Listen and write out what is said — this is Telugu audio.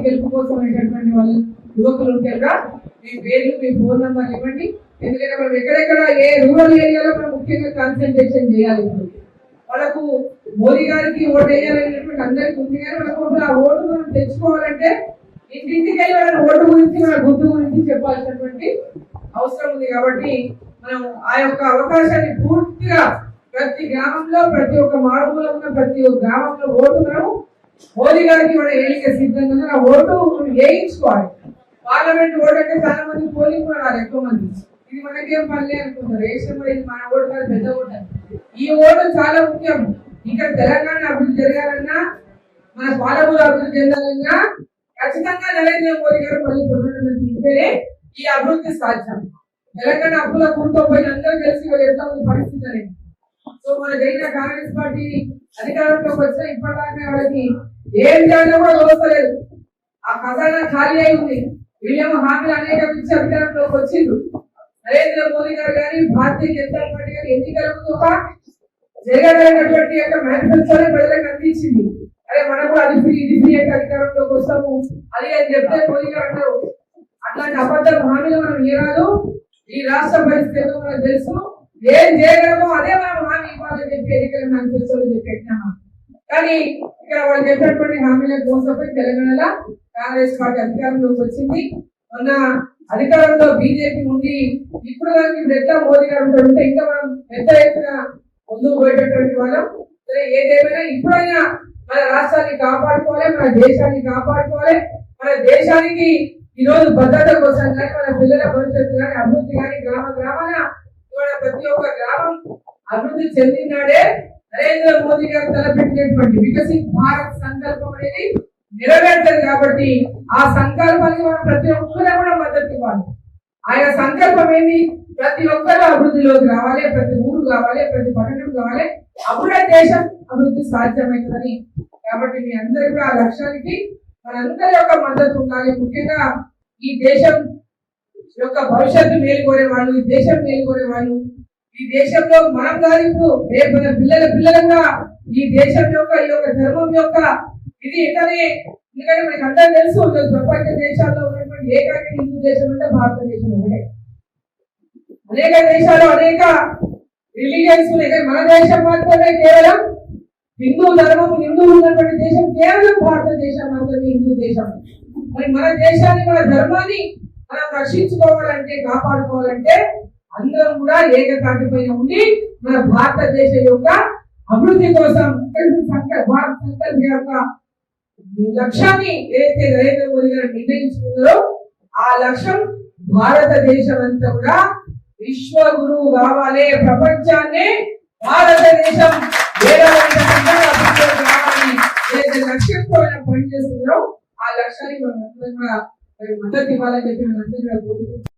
గెలుపు కోసం అనేటటువంటి వాళ్ళు యువకులు ఉంటారుగా మీ పేర్లు మీ ఫోన్ నెంబర్ ఇవ్వండి. ఎందుకంటే మనం ఎక్కడెక్కడ ఏ రూరల్ ఏరియాలో మనం ముఖ్యంగా కాన్సన్ట్రేషన్ చేయాలి. వాళ్ళకు మోదీ గారికి ఓటు వేయాలనేటువంటి అందరికీ ఉంది, కానీ మనకు ఆ ఓటు మనం తెచ్చుకోవాలంటే ఇంటింటికి వెళ్ళి వాళ్ళ ఓటు గురించి మన గుర్తు గురించి చెప్పాల్సినటువంటి అవసరం ఉంది. కాబట్టి మనం ఆ యొక్క అవకాశాన్ని పూర్తిగా ప్రతి గ్రామంలో ప్రతి ఒక్క మారుమూల ఉన్న ప్రతి ఒక్క గ్రామంలో ఓటు మనం మోదీ గారికి మనం వేయక సిద్ధంగా ఆ ఓటు మనం వేయించుకోవాలి. పార్లమెంట్ ఓటు అంటే చాలా మంది పోలింగ్ కూడా రాదు, ఎక్కువ మంది ఇది మనకేం పని అనుకుంటారు. రేషన్ ఇది మన ఓటు కాదు, పెద్ద ఓటు. ఈ ఓటు చాలా ముఖ్యం. ఇక్కడ తెలంగాణ అభివృద్ధి జరగాలన్నా మన పాలమూరు అభివృద్ధి చెందాలన్నా ఖచ్చితంగా నరేంద్ర మోదీ గారు మళ్ళీ ప్రధానమంత్రి ఉంటేనే ఈ అభివృద్ధి సాధ్యం. తెలంగాణ అప్పుల కూర్చోపోయిన అందరూ తెలిసి ఎట్లా ఉంది పరిస్థితి అనేది. సో మన జరిగిన కాంగ్రెస్ పార్టీ అధికారంలోకి వచ్చిన ఇప్పటిదాకా వాళ్ళకి ఏం చేయాలో కూడా చూస్తలేదు. ఆ ఖజానా ఖాళీ అయి ఉంది. వీళ్ళేమో హామీలు అనేక ఇచ్చి అధికారంలోకి వచ్చిండ్రు. నరేంద్ర మోదీ గారు కానీ భారతీయ జనతా పార్టీ గారు ఎన్నికలకు ఒక జరగగలిగినటువంటి యొక్క మేనిఫెస్టోనే ప్రజలకు అందించింది. అరే మనకు అది ఫ్రీ ఇది ఫ్రీ అంటే అధికారంలోకి వస్తాము అది అని చెప్తే మోదీ గారు అంటారు. అట్లాంటి అబద్ధ హామీలు మనం ఇవ్వరాదు. ఈ రాష్ట్ర పరిస్థితి మనకు తెలుసు, ఏం చేయగలమో అదే మనం హామీ ఇవ్వాలని చెప్పి ఎన్నికల మేనిఫెస్టోలో చెప్పినామా. కానీ ఇక్కడ వాళ్ళు చెప్పినటువంటి హామీలకు మోసపోయి తెలంగాణలో కాంగ్రెస్ పార్టీ అధికారంలోకి వచ్చింది. మొన్న అధికారంలో బీజేపీ ఉండి ఇప్పుడు ఎట్లా మోదీ గారు ఉంటే ఇంకా మనం పెద్ద ఎత్తున ముందుకు పోయేటటువంటి వాళ్ళం. సరే ఏదేమైనా ఇప్పుడైనా మన రాష్ట్రాన్ని కాపాడుకోవాలి, మన దేశాన్ని కాపాడుకోవాలి. మన దేశానికి ఈ రోజు భద్రత కోసం కానీ మన పిల్లల భవిష్యత్తు కానీ అభివృద్ధి కానీ గ్రామ గ్రామాన ఇవాళ ప్రతి ఒక్క గ్రామం అభివృద్ధి చెందినాడే నరేంద్ర మోదీ గారు తలపెట్టినటువంటి వికసిత్ భారత్ సంకల్పం అనేది నెరవేర్తది. కాబట్టి ఆ సంకల్పానికి మనం ప్రతి ఒక్కరు కూడా మద్దతు ఇవ్వాలి. ఆయన సంకల్పం ఏంది? ప్రతి ఒక్కరు అభివృద్ధిలోకి రావాలి, ప్రతి ఊరు కావాలి, ప్రతి పట్టణం కావాలి, అప్పుడే దేశం అభివృద్ధి సాధ్యమవుతుందని. కాబట్టి మీ అందరికీ ఆ లక్ష్యానికి మనందరి యొక్క మద్దతు ఉండాలి. ముఖ్యంగా ఈ దేశం యొక్క భవిష్యత్తు మేలుకోరే వాళ్ళు, ఈ దేశం మేలుకోరే వాళ్ళు, ఈ దేశంలో మనం కాదు ఇప్పుడు రేపు మన పిల్లలుగా ఈ దేశం యొక్క ఈ యొక్క ధర్మం యొక్క ఇది ఇతనే. ఎందుకంటే మనకి అందరూ తెలుసు ప్రపంచ దేశాల్లో ఉన్నటువంటి ఏకైక హిందూ దేశం అంటే భారతదేశం ఒకటే. అనేక దేశాలు అనేక రిలీజియన్స్ ఉన్నాయి, మన దేశం మాత్రమే కేవలం హిందూ ధర్మం హిందువులు ఉన్నటువంటి దేశం కేవలం భారతదేశం మాత్రమే హిందూ దేశం. మరి మన దేశాన్ని మన ధర్మాన్ని మనం రక్షించుకోవాలంటే కాపాడుకోవాలంటే అందరం కూడా ఏకతాటిపైన ఉండి మన భారతదేశం యొక్క అభివృద్ధి కోసం భారత సంకల్ప యొక్క లక్ష్యాన్ని ఏదైతే నరేంద్ర మోదీ గారు నిర్ణయించుకున్నారో ఆ లక్ష్యం భారతదేశం అంతా కూడా విశ్వగురువు కావాలి, ప్రపంచాన్ని భారతదేశం ఏదైతే లక్ష్యంతో పనిచేస్తున్నారో ఆ లక్ష్యానికి మనం మద్దతు ఇవ్వాలని చెప్పి మనందరూ కోరుకుంటున్నాం.